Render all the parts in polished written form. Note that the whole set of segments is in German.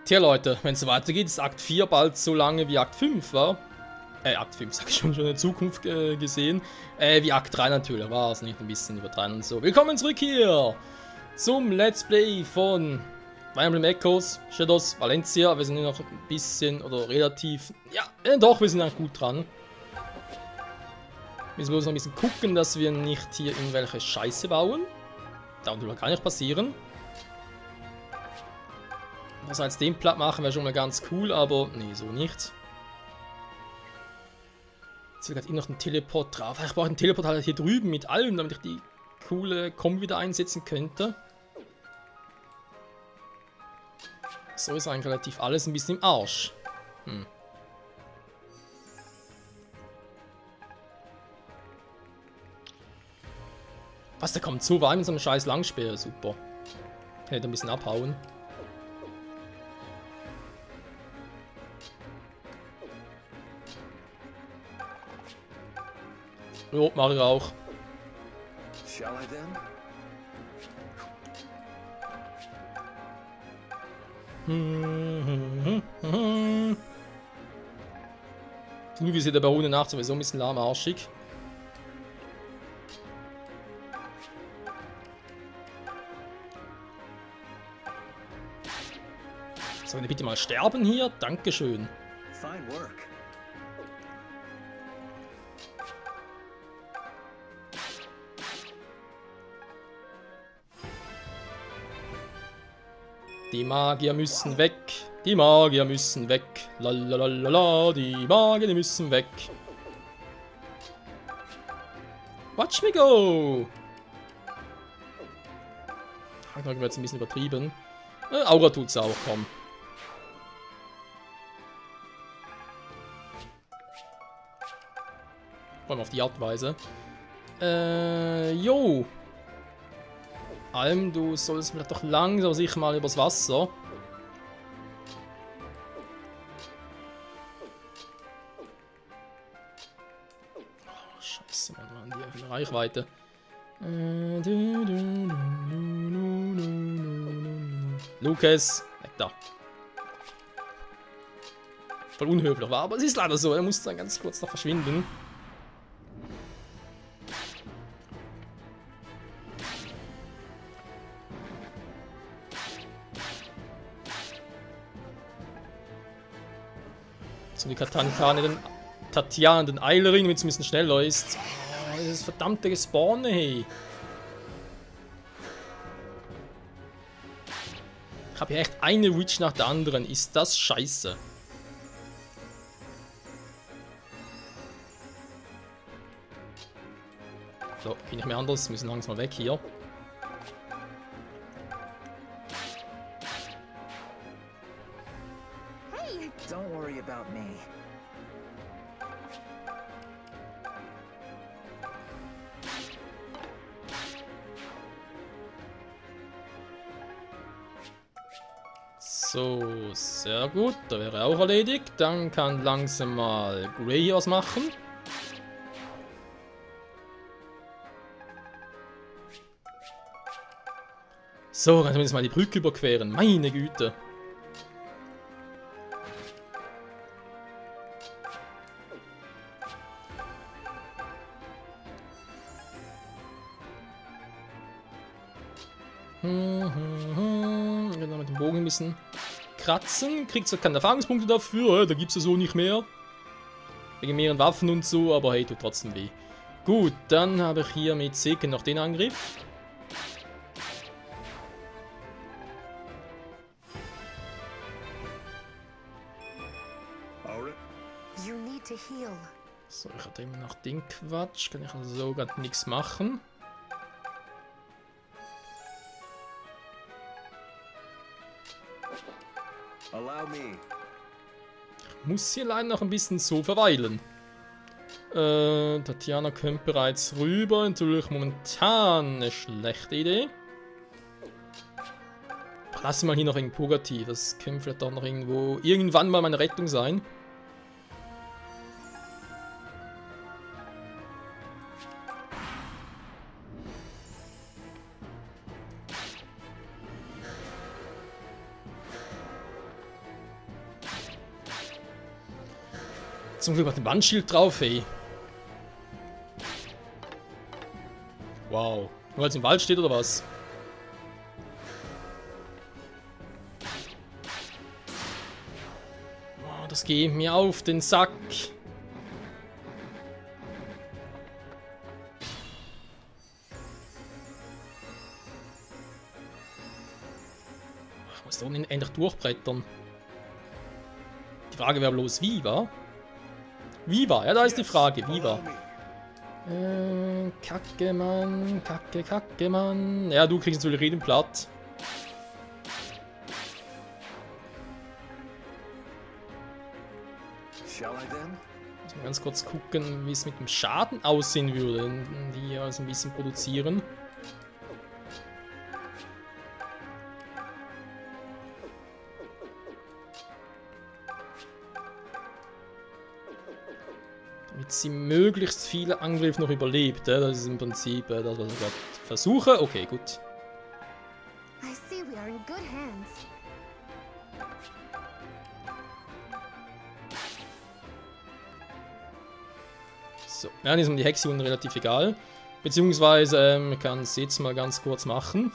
Tja Leute, wenn es so weitergeht, ist Akt 4 bald so lange wie Akt 5 war. Akt 5 sag ich schon in der Zukunft gesehen. Wie Akt 3 natürlich, war es nicht ein bisschen übertreiben und so. Willkommen zurück hier zum Let's Play von Fire Emblem Echoes, Shadows, Valencia. Wir sind noch ein bisschen oder relativ, ja, doch, wir sind eigentlich gut dran. Wir müssen bloß noch ein bisschen gucken, dass wir nicht hier irgendwelche Scheiße bauen. Das will gar nicht passieren. Was als den platt machen wäre schon mal ganz cool, aber nee, so nicht. Jetzt will gerade noch einen Teleport drauf. Ich brauche einen Teleport halt hier drüben mit allem, damit ich die coole Kombi wieder einsetzen könnte. So ist eigentlich relativ alles ein bisschen im Arsch. Was, der kommt so weit mit so einem scheiß Langspeer, super. Kann ich ein bisschen abhauen. Jo, mach ich auch. Nur wie sie der Barone nach sowieso ein bisschen lahmarschig. Sollen wir bitte mal sterben hier? Dankeschön. Fine work. Die Magier müssen weg. Die Magier müssen weg. Lalalala, die Magier, die müssen weg. Watch me go! Ich habe jetzt ein bisschen übertrieben. Aura tut's auch, komm. Vor allem auf die Art und Weise. Jo. Alm, du sollst vielleicht doch langsam sicher mal übers Wasser. Oh, scheiße, Mann, die viel Reichweite. Lucas, weg da. Voll unhöflich war, aber es ist leider so, er muss dann ganz kurz noch verschwinden. So, die Tatjana, den Eilering, damit es ein bisschen schneller ist. Oh, dieses verdammte Gespawne, hey. Ich habe hier echt eine Witch nach der anderen. Ist das scheiße? So, geht nicht mehr anders. Wir müssen langsam mal weg hier. Hey, don't worry about me. So, sehr gut. Da wäre auch erledigt. Dann kann langsam mal Grey hier was machen. So, dann können wir jetzt mal die Brücke überqueren. Meine Güte. Genau, mit dem Bogen ein bisschen kratzen. Kriegt zwar keine Erfahrungspunkte dafür, da gibt es ja so nicht mehr. Wegen mehreren Waffen und so, aber hey, tut trotzdem weh. Gut, dann habe ich hier mit Seken noch den Angriff. So, ich hatte immer noch den Quatsch. Kann ich also so gar nichts machen. Ich muss hier leider noch ein bisschen so verweilen. Tatjana kommt bereits rüber. Natürlich momentan eine schlechte Idee. Lass mal hier noch in Purgati. Das könnte vielleicht auch noch irgendwann mal meine Rettung sein. Zum Glück hat ein Wandschild drauf, ey. Wow. Nur weil es im Wald steht, oder was? Oh, das geht mir auf den Sack. Ich muss da unten endlich durchbrettern. Die Frage wäre bloß, wie war? Wie war? Ja, da ist die Frage. Wie war? Kacke, Mann. Kacke, Mann. Ja, du kriegst natürlich jeden platt. Muss mal ganz kurz gucken, wie es mit dem Schaden aussehen würde, die also ein bisschen produzieren. Damit sie möglichst viele Angriffe noch überlebt. Das ist im Prinzip das, was ich gerade versuche. Okay, gut. I see we are in good hands. So, ja, ist um die Hexe unten relativ egal. Beziehungsweise, ich kann es jetzt mal ganz kurz machen.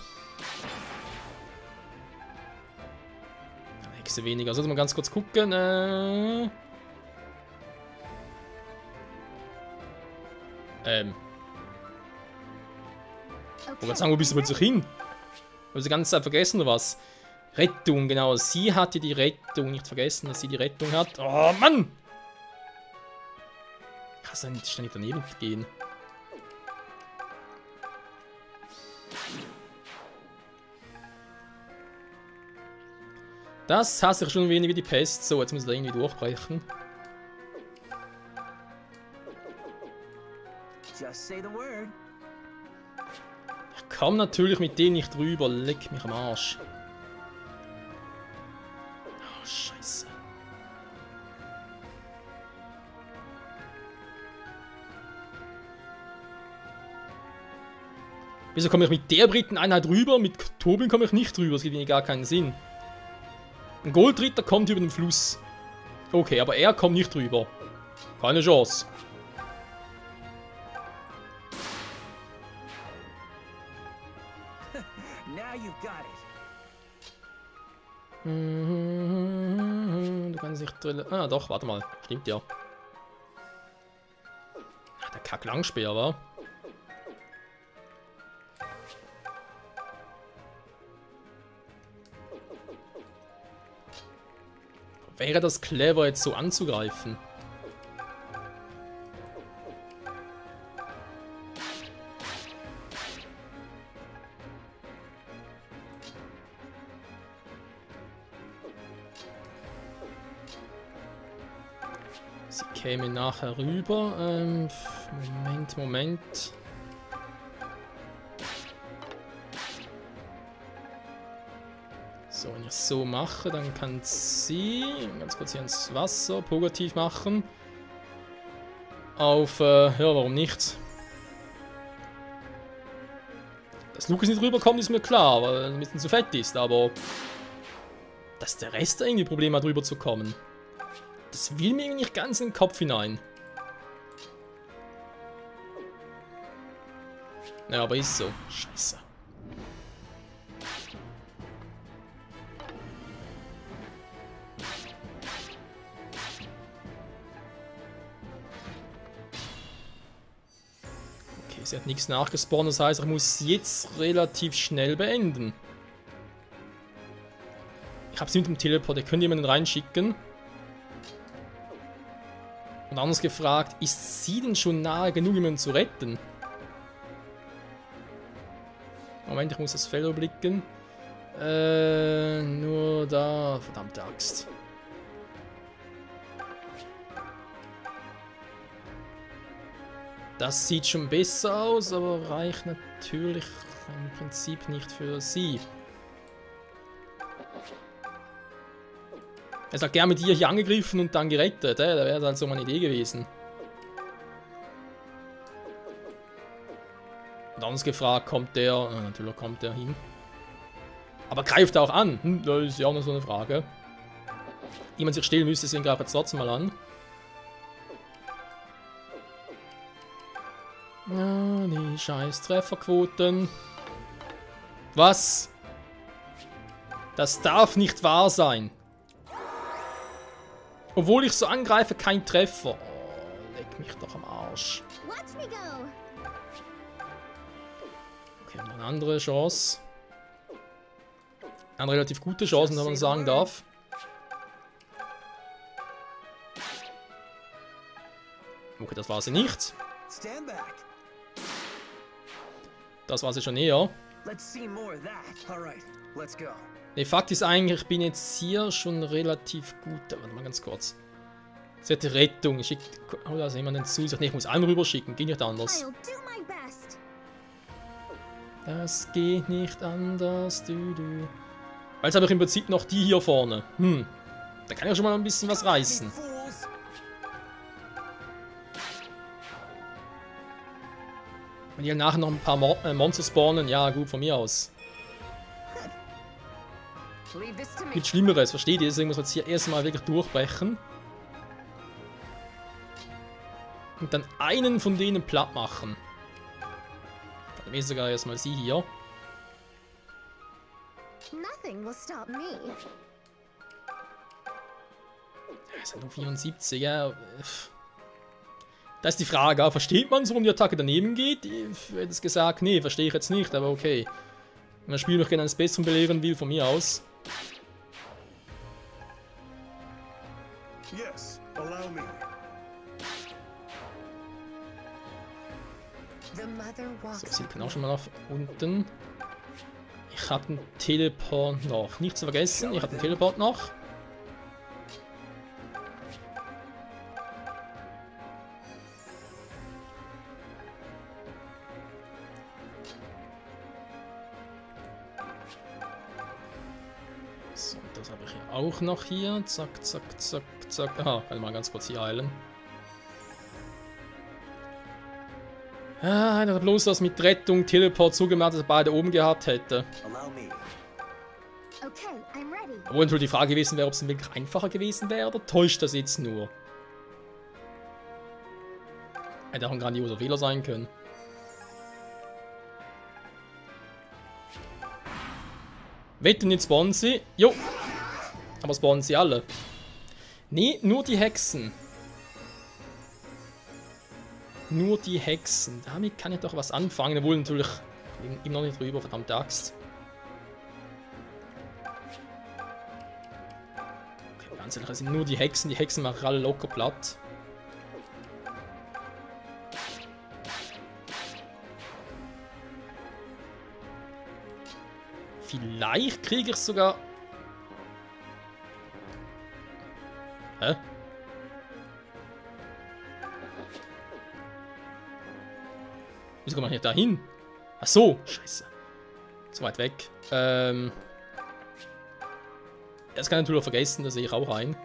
Hexe weniger. Also mal ganz kurz gucken. Ich wollte sagen, wo bist du plötzlich hin? Habe ich die ganze Zeit vergessen, oder was? Rettung, genau. Sie hatte die Rettung. Nicht vergessen, dass sie die Rettung hat. Oh, Mann! Ich kann da nicht ständig daneben gehen. Das hasse ich schon weniger die Pest. So, jetzt muss ich da irgendwie durchbrechen. Just say the word. Ich komme natürlich mit denen nicht drüber. Leck mich am Arsch. Oh, Scheiße. Wieso komme ich mit der Briteneinheit rüber? Mit Tobin komme ich nicht rüber. Das gibt mir gar keinen Sinn. Ein Goldritter kommt über den Fluss. Okay, aber er kommt nicht rüber. Keine Chance. Now you've got it. Du kannst nicht drillen. Ah, doch, warte mal. Stimmt ja. Ach, der Kack-Langspeer, war. Wäre das clever, jetzt so anzugreifen? Sie käme nachher rüber. Moment. So, wenn ich es so mache, dann kann sie ganz kurz hier ins Wasser positiv machen. Auf, ja, warum nicht? Dass Lukas nicht rüberkommt, ist mir klar, weil er ein bisschen zu fett ist, aber dass der Rest da irgendwie Probleme hat, rüber zu kommen, das will mir irgendwie nicht ganz in den Kopf hinein. Ja, aber ist so. Scheiße. Okay, sie hat nichts nachgespawnt, das heißt, ich muss jetzt relativ schnell beenden. Ich habe sie mit dem Teleport, ihr könnt jemanden reinschicken. Und anders gefragt, ist sie denn schon nahe genug, jemanden zu retten? Moment, ich muss das Feld überblicken. Nur da. Verdammte Axt. Das sieht schon besser aus, aber reicht natürlich im Prinzip nicht für sie. Er sagt, ja, mit ihr hier angegriffen und dann gerettet. Da wäre halt so meine Idee gewesen. Und anders gefragt, kommt der... natürlich kommt der hin. Aber greift er auch an? Das ist ja auch noch so eine Frage. Jemand sich stehlen müsste, deswegen greift er trotzdem mal an. Ja, die scheiß Trefferquoten. Was? Das darf nicht wahr sein. Obwohl ich so angreife, kein Treffer. Oh, leck mich doch am Arsch. Watch me go. Okay, noch eine andere Chance. Eine relativ gute Chance, wenn man sagen darf. Okay, das war sie nicht. Stand back. Das war sie schon eher. Let's see more of that. All right, let's go. Ne, Fakt ist eigentlich, ich bin jetzt hier schon relativ gut. Warte mal ganz kurz. Sie hat die Rettung. Ich schicke. Oh, da ist jemand zu. Ne, ich muss einen rüberschicken. Geht nicht anders. I'll do my best. Das geht nicht anders. Weil jetzt habe ich im Prinzip noch die hier vorne. Da kann ich schon mal ein bisschen was reißen. Fools. Wenn die nachher noch ein paar Monster spawnen, ja gut, von mir aus. Leave this to me. Gibt Schlimmeres, versteht ihr? Deswegen muss man jetzt hier erstmal wirklich durchbrechen. Und dann einen von denen platt machen. Dann ist sogar erstmal sie hier. Nothing will stop me. Das sind nur 74, ja. Da ist die Frage, versteht man so, wenn die Attacke daneben geht? Ich hätte es gesagt, nee, verstehe ich jetzt nicht, aber okay. Wenn das Spiel noch gerne eines Besseren belehren will, von mir aus. Yes, allow me. The mother walks. So, sie kann auch schon mal nach unten. Ich habe einen Teleport noch. Nicht zu vergessen, ich habe einen Teleport noch. So, das habe ich hier auch noch hier. Zack, zack, zack, zack. Aha, kann ich mal ganz kurz hier heilen. Ah, hätte bloß das mit Rettung, Teleport zugemacht, dass er beide oben gehabt hätte. Allow me. Okay, I'm ready. Obwohl natürlich die Frage gewesen wäre, ob es wirklich einfacher gewesen wäre, oder täuscht das jetzt nur? Hätte auch ein grandioser Fehler sein können. Wetten, jetzt spawnen sie. Jo! Aber spawnen sie alle? Nee, nur die Hexen. Nur die Hexen. Damit kann ich doch was anfangen. Obwohl natürlich immer noch nicht drüber, verdammte Axt. Okay, ganz ehrlich, das sind nur die Hexen. Die Hexen machen alle locker platt. Vielleicht kriege ich sogar... Hä? Wieso kommt man hier dahin? Ach so, scheiße. Zu weit weg. Das kann ich natürlich auch vergessen, das sehe ich auch ein.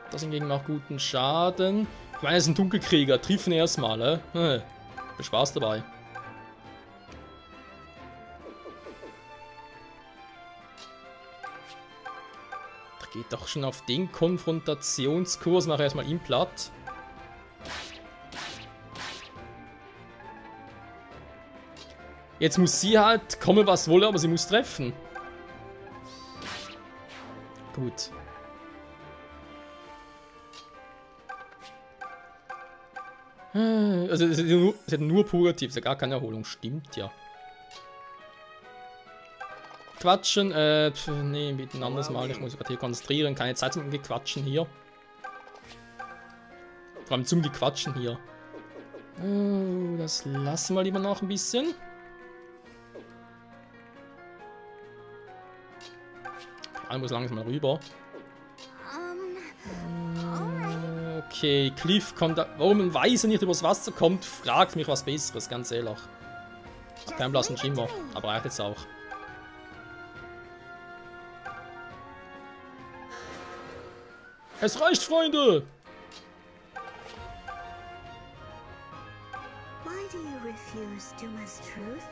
Das hingegen macht guten Schaden. Ich meine, es ist ein Dunkelkrieger. Treffen erstmal, Viel Spaß dabei. Da geht doch schon auf den Konfrontationskurs. Mache erstmal ihn platt. Jetzt muss sie halt komme was wolle, aber sie muss treffen. Gut. Also sie hat nur Purativ, ist ja gar keine Erholung. Stimmt ja. Quatschen, nee, mit ein anderes Mal. Ich muss mich gerade hier konzentrieren. Keine Zeit zum Gequatschen hier. Vor allem zum Gequatschen hier. Das lassen wir lieber noch ein bisschen. Ich muss langsam mal rüber. Okay, Cliff kommt da. Warum ein Weißer nicht übers Wasser kommt, fragt mich was Besseres, ganz ehrlich. Kein blassen Schimmer, aber reicht jetzt auch. Es reicht, Freunde! Why do you refuse Duma's truth?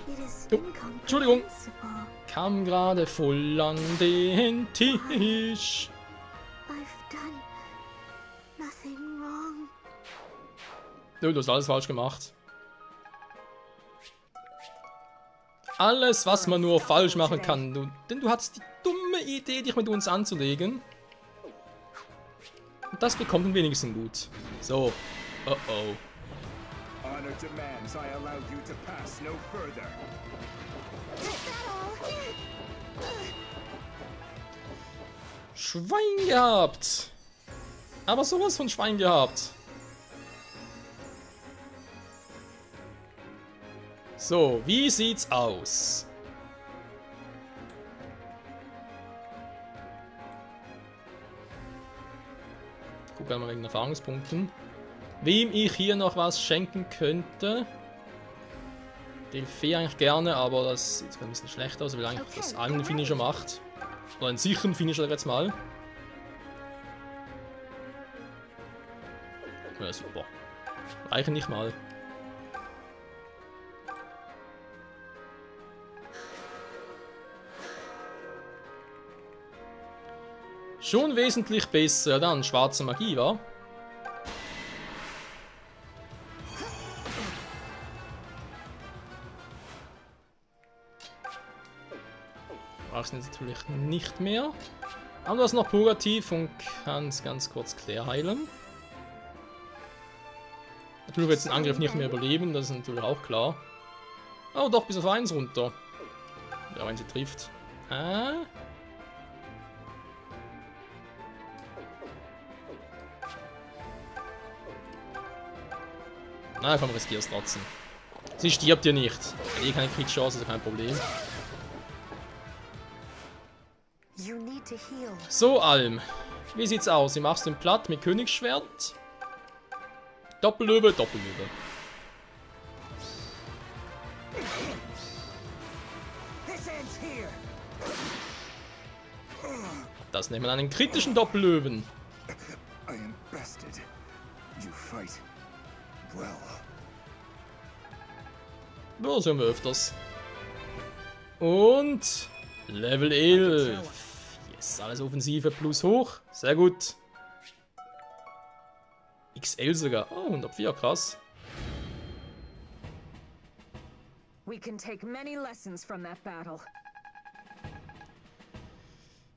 It is Entschuldigung. incomprehensible. Kam gerade voll an den Tisch. I've done nothing wrong. Du hast alles falsch gemacht. Alles, was man nur falsch machen kann. Denn du hattest die dumme Idee, dich mit uns anzulegen. Und das bekommt am wenigsten gut. So. Oh oh. Honor demands I allow you to pass no further. Schwein gehabt. Aber sowas von Schwein gehabt. So, wie sieht's aus? Guck einmal wegen Erfahrungspunkten. Wem ich hier noch was schenken könnte. Delphi eigentlich gerne, aber das sieht ein bisschen schlecht aus, weil eigentlich das einen Finisher macht. Oder einen sicheren Finisher jetzt mal. Ja, super. Reichen nicht mal. Schon wesentlich besser. Dann schwarze Magie, wa? Brauchst du natürlich nicht mehr. Aber du hast noch Purgativ und kannst ganz kurz Claire heilen. Natürlich wird jetzt den Angriff nicht mehr überleben, das ist natürlich auch klar. Oh, doch, bis auf 1 runter. Ja, wenn sie trifft. Na komm, riskier's trotzdem. Sie stirbt hier nicht. Eh keine Crit-Chance, also kein Problem. So, Alm. Wie sieht's aus? Sie machst den platt mit Königsschwert. Doppellöwe, Doppellöwe. Das nennt man einen kritischen Doppellöwen. I am bested. You fight well. Ja, das hören wir öfters. Und Level 11. Yes, alles Offensive plus hoch. Sehr gut. XL sogar. Oh, 104, krass. We can take many lessons from that battle.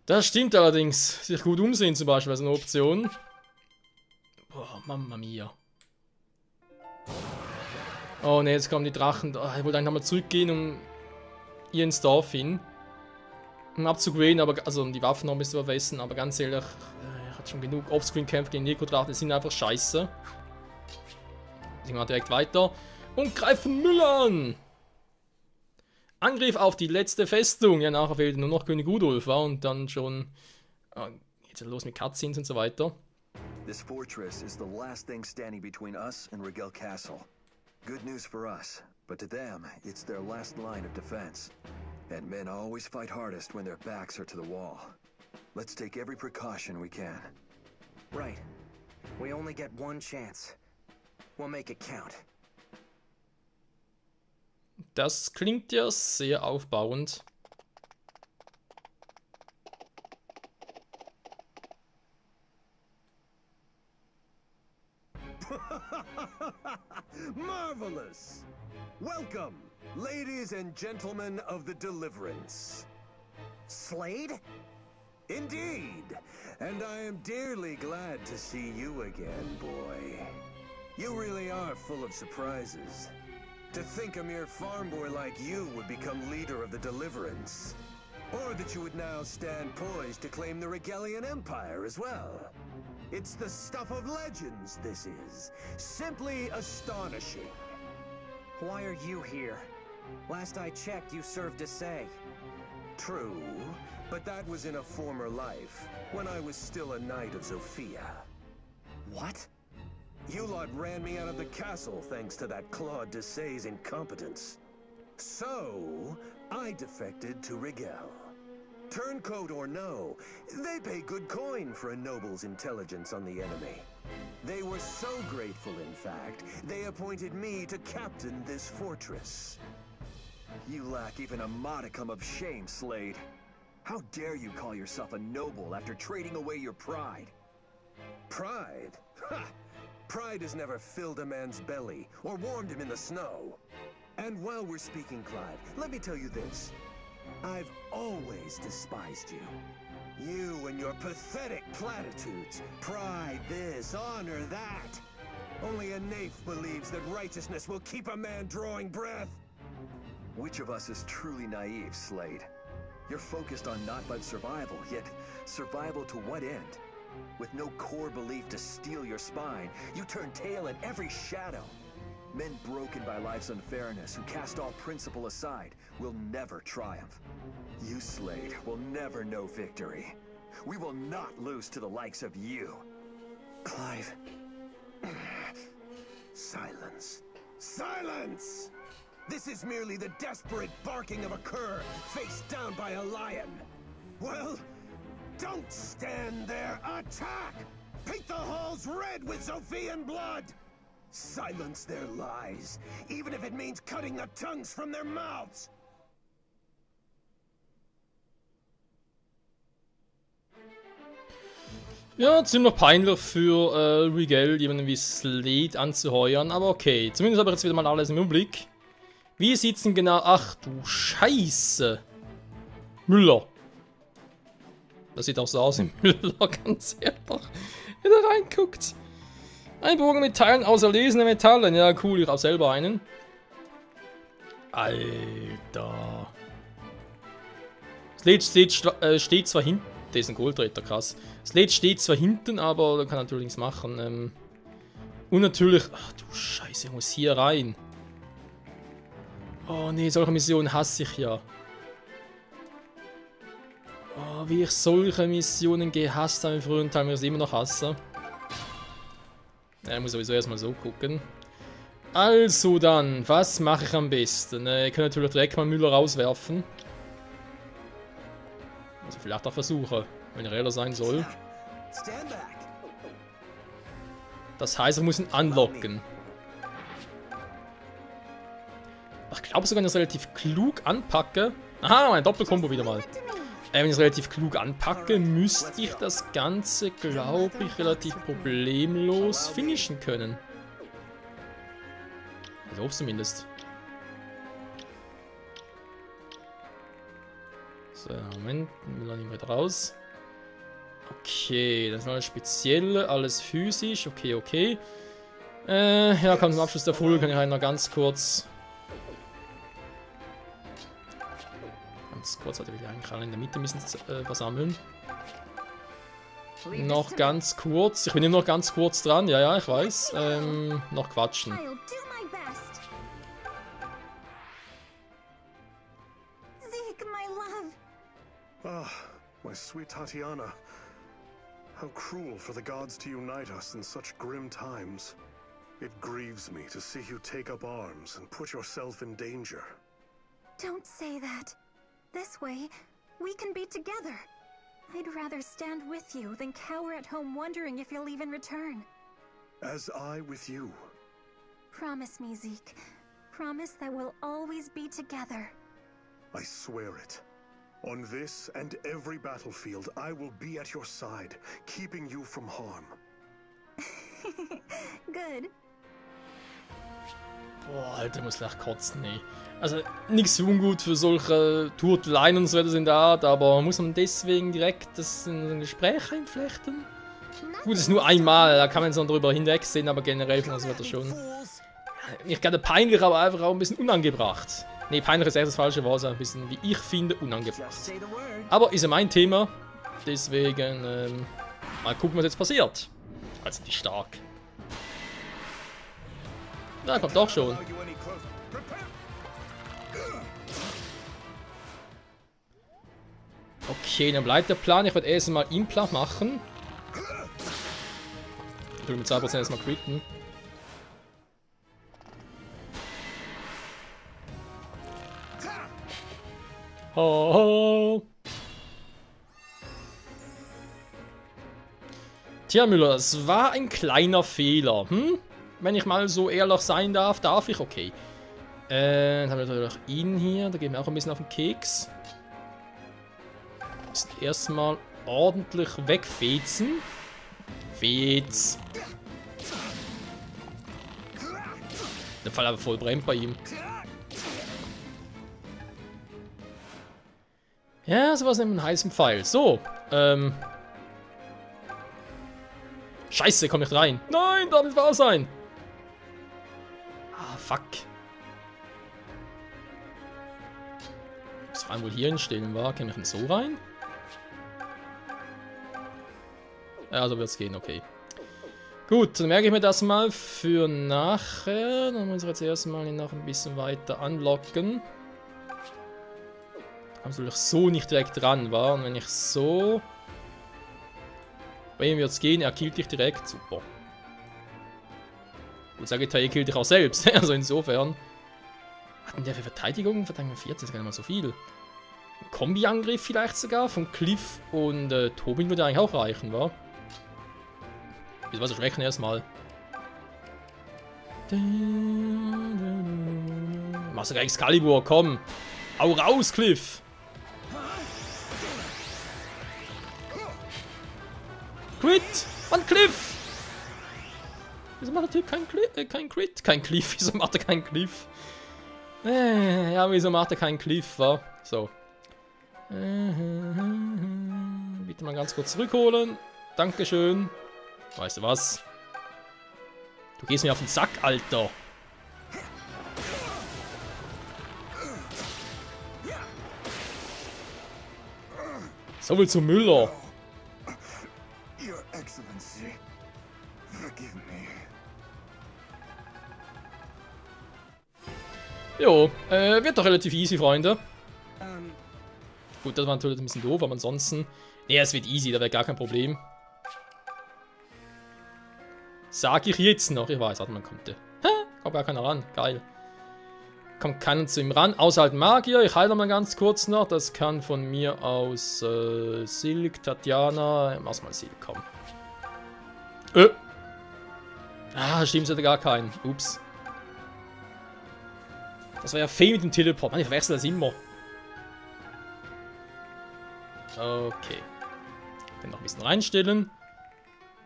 Das stimmt allerdings. Sich gut umsehen zum Beispiel ist eine Option. Boah, Mamma mia. Oh ne, jetzt kommen die Drachen. Oh, ich wollte eigentlich nochmal zurückgehen, um hier ins Dorf hin. Um abzugraden, aber also um die Waffen noch ein bisschen zu verwässern, aber ganz ehrlich, ich hatte schon genug Offscreen-Kämpfe gegen Neko-Drachen, die sind einfach scheiße. Deswegen mal direkt weiter und greifen Müll an! Angriff auf die letzte Festung. Ja, nachher fehlt nur noch König Rudolf, war und dann schon jetzt los mit Cutscenes und so weiter. This fortress is the last thing standing between us and Rigel Castle. Good news for us, but to them, it's their last line of defense. And men always fight hardest when their backs are to the wall. Let's take every precaution we can. Right. We only get one chance. We'll make it count. Das klingt ja sehr aufbauend. Marvelous! Welcome, ladies and gentlemen of the Deliverance. Slade? Indeed! And I am dearly glad to see you again, boy. You really are full of surprises. To think a mere farm boy like you would become leader of the Deliverance. Or that you would now stand poised to claim the Regalian Empire as well. It's the stuff of legends, this is. Simply astonishing. Why are you here? Last I checked, you served Desai. True, but that was in a former life, when I was still a knight of Zofia. What? You lot ran me out of the castle thanks to that Claude Desai's incompetence. So, I defected to Rigel. Turncoat or no, they pay good coin for a noble's intelligence on the enemy. They were so grateful, in fact, they appointed me to captain this fortress. You lack even a modicum of shame, Slade. How dare you call yourself a noble after trading away your pride? Pride? Ha! Pride has never filled a man's belly or warmed him in the snow. And while we're speaking, Clive, let me tell you this. I've always despised you. You and your pathetic platitudes. Pride this, honor that. Only a naif believes that righteousness will keep a man drawing breath. Which of us is truly naive, Slade? You're focused on not but survival, yet survival to what end? With no core belief to steel your spine, you turn tail at every shadow. Men broken by life's unfairness, who cast all principle aside, will never triumph. You, Slade, will never know victory. We will not lose to the likes of you. Clive. Silence. Silence! This is merely the desperate barking of a cur faced down by a lion. Well, don't stand there. Attack! Paint the halls red with Sophian blood! Silence their lies, even if it means cutting the tongues from their mouths! Ja, ziemlich peinlich für Rigel, jemanden wie Slade anzuheuern, aber okay. Zumindest habe ich jetzt wieder mal alles im Überblick. Wie sieht's denn genau? Ach du Scheiße! Müller. Das sieht auch so aus im Müller, ganz ehrlich. Wenn er reinguckt. Ein Bogen mit Teilen aus erlesenen Metallen. Ja, cool, ich habe selber einen. Alter. Slade steht zwar hinten. Der ist ein Goldretter, krass. Slade steht zwar hinten, aber er kann natürlich nichts machen. Und natürlich. Ach du Scheiße, ich muss hier rein. Oh nee, solche Missionen hasse ich ja. Oh, wie ich solche Missionen gehasst habe im früheren Teil, mir das immer noch hasse. Ja, ich muss sowieso erstmal so gucken. Also dann, was mache ich am besten? Ich kann natürlich direkt mal Müller rauswerfen. Also vielleicht auch versuchen, wenn ich ehrlich sein soll. Das heißt, ich muss ihn anlocken. Ich glaube sogar, wenn ich es relativ klug anpacke. Aha, mein Doppelkombo wieder mal. Wenn ich es relativ klug anpacke, müsste ich das Ganze, glaube ich, relativ problemlos finishen können. Also hoffe zumindest. So, Moment, wir nehmen wieder raus. Okay, das ist alles Spezielle, alles physisch, okay, okay. Ja, komm, zum Abschluss der Folge kann ich halt noch ganz kurz... Kurz, hatte wir eigentlich alle in der Mitte müssen versammeln. Noch ganz kurz. Ich bin immer noch ganz kurz dran. Ja, ja, ich weiß. Noch quatschen. Zeke, my love. Ah, my sweet Tatiana. How cruel for the gods to unite us in such grim times. It grieves me to see you take up arms and put yourself in danger. Don't say that. This way, we can be together. I'd rather stand with you than cower at home wondering if you'll even return. As I with you. Promise me, Zeke. Promise that we'll always be together. I swear it. On this and every battlefield, I will be at your side, keeping you from harm. Good. Boah, Alter, ich muss gleich kotzen, nee. Also, nichts so ungut für solche Turteleien und so weiter in der Art, aber muss man deswegen direkt das in ein Gespräch einflechten? Gut, es ist nur einmal, da kann man so drüber hinwegsehen, aber generell von das wird das schon. Nicht gerade peinlich, aber einfach auch ein bisschen unangebracht. Nee, peinlich ist echt das falsche Wort, ein bisschen, wie ich finde, unangebracht. Aber ist ja mein Thema, deswegen mal gucken, was jetzt passiert. Also, die stark. Na, kommt doch schon. Okay, dann bleibt der Plan. Ich werde erst mal ihn platt machen. Ich will mit 2% erstmal quitten. Oh. Tja, Müller, es war ein kleiner Fehler. Wenn ich mal so ehrlich sein darf, darf ich? Okay. Dann haben wir natürlich ihn hier. Da gehen wir auch ein bisschen auf den Keks. Müssen erstmal ordentlich wegfetzen. Fetz. Der Fall aber voll brennt bei ihm. Ja, sowas nimmt einen heißen Pfeil. So, Scheiße, komm nicht rein. Nein, darf nicht wahr sein. Ah, fuck. Das rein wohl hier hinstellen war. Kann ich denn so rein? Ja, so wird es gehen, okay. Gut, dann merke ich mir das mal für nachher. Dann muss ich jetzt erstmal noch ein bisschen weiter anlocken. Also ich so nicht direkt dran war. Und wenn ich so... Bei ihm wird es gehen, er killt dich direkt. Super. Gut, Sagittarius killt dich auch selbst. Also insofern. Was hat denn der für Verteidigung? Verteidigung 14 ist gar nicht mal so viel. Ein Kombi-Angriff vielleicht sogar von Cliff und Tobin würde eigentlich auch reichen, wa? Wieso was schwächen erstmal? Machst du gar Excalibur, komm! Hau raus, Cliff! Crit! Mann, Cliff! Wieso macht der Typ kein Crit? Kein Cliff, wieso macht er keinen Cliff? Ja, wieso macht er keinen Cliff, wa? So. Bitte mal ganz kurz zurückholen. Dankeschön. Weißt du was? Du gehst mir auf den Sack, Alter. So viel zu Müller. Your Excellency, forgive me. Jo, wird doch relativ easy, Freunde. Gut, das war natürlich ein bisschen doof, aber ansonsten... Nee, es wird easy, da wäre gar kein Problem. Sag ich jetzt noch. Ich weiß, warte mal, kommt der. Kommt gar keiner ran. Geil. Kommt keiner zu ihm ran. Außer halt Magier. Ich halte mal ganz kurz noch. Das kann von mir aus Silk, Tatjana. Mach's mal Silk, komm. Ah, stimmt, hätte gar keinen. Ups. Das war ja Fee mit dem Teleport. Mann, ich wechsle das immer. Okay. Kann noch ein bisschen reinstellen.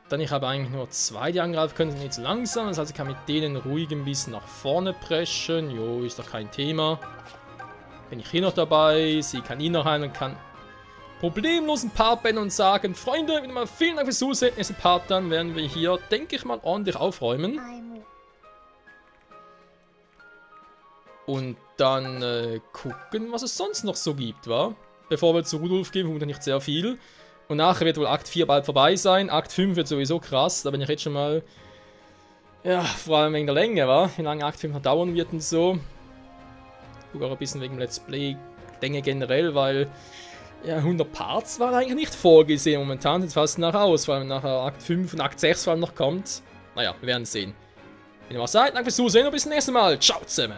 Dann, ich habe eigentlich nur 2, die angreifen können, sind nicht zu langsam. Das heißt, ich kann mit denen ruhig ein bisschen nach vorne preschen. Jo, ist doch kein Thema. Bin ich hier noch dabei. Sie kann ihn noch ein und kann problemlos ein Part beenden und sagen: Freunde, wieder mal vielen Dank fürs Zusehen. Nächsten Part, dann werden wir hier, denke ich mal, ordentlich aufräumen. Und dann gucken, was es sonst noch so gibt, wa? Bevor wir zu Rudolf gehen, vermutlich nicht sehr viel. Und nachher wird wohl Akt 4 bald vorbei sein. Akt 5 wird sowieso krass. Da bin ich jetzt schon mal... Ja, vor allem wegen der Länge, wa? Wie lange Akt 5 noch dauern wird und so. Ich gucke auch ein bisschen wegen Let's Play Länge generell, weil... Ja, 100 Parts waren eigentlich nicht vorgesehen. Momentan sieht es fast nach aus. Vor allem nachher Akt 5 und Akt 6 vor allem noch kommt. Naja, wir werden sehen. Wenn ihr was seid, danke fürs Zusehen und bis zum nächsten Mal. Ciao zusammen.